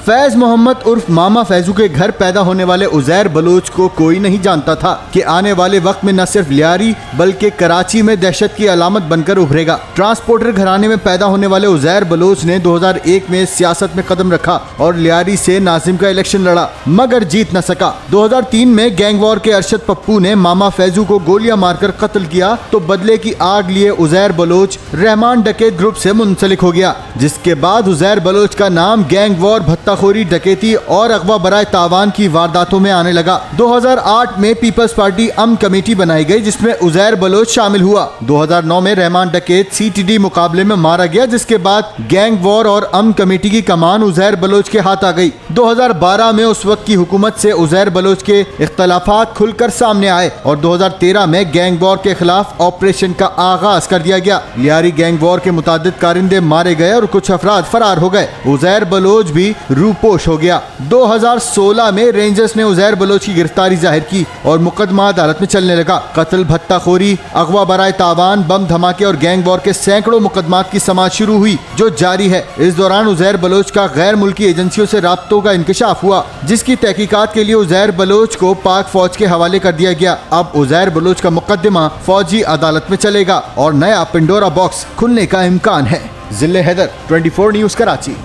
फैज मोहम्मद उर्फ मामा फैजू के घर पैदा होने वाले उजैर बलोच को कोई नहीं जानता था कि आने वाले वक्त में न सिर्फ लियारी बल्कि कराची में दहशत की अलामत बनकर उभरेगा। ट्रांसपोर्टर घराने में पैदा होने वाले उजैर बलोच ने 2001 में सियासत में कदम रखा और लियारी से नाजिम का इलेक्शन लड़ा, मगर जीत न सका। 2003 में गैंग वॉर के अरशद पप्पू ने मामा फैजू को गोलियां मारकर कत्ल किया तो बदले की आग लिए उजैर बलोच रहमान डकैत ग्रुप से मुंसलिक हो गया, जिसके बाद उजैर बलोच का नाम गैंग वॉर, भत्ताखोरी, डकैती और अगवा बराए तावान की वारदातों में आने लगा। 2008 में पीपल्स पार्टी अमन कमेटी बनाई गई जिसमें उजैर बलोच शामिल हुआ। 2009 में रहमान डकैत सीटीडी मुकाबले में मारा गया, जिसके बाद गैंग वॉर और अमन कमेटी की कमान उजैर बलोच के हाथ आ गई। 2012 में उस वक्त की हुकूमत से उजैर बलोच के इख्तलाफात खुलकर सामने आए और 2013 में गैंग वॉर के खिलाफ ऑपरेशन का आगाज कर दिया गया। लियारी गैंग वॉर के मुतादिद कारिंदे मारे गए और कुछ अफराद फरार हो गए। उजैर बलोच भी रूपोश हो गया। 2016 में रेंजर्स ने उजैर बलोच की गिरफ्तारी जाहिर की और मुकदमा अदालत में चलने लगा। कत्ल, भत्ताखोरी, अगवा बराए तावान, बम धमाके और गैंग वॉर के सैकड़ों मुकदमात की समाअत शुरू हुई जो जारी है। इस दौरान उजैर बलोच का गैर मुल्की एजेंसियों से राब्तों का इंकशाफ हुआ, जिसकी तहकीकात के लिए उजैर बलोच को पाक फौज के हवाले कर दिया गया। अब उजैर बलोच का मुकदमा फौजी अदालत में चलेगा और नया पिंडोरा बॉक्स खुलने का इम्कान है। जिले हैदर, 24 न्यूज़, कराची।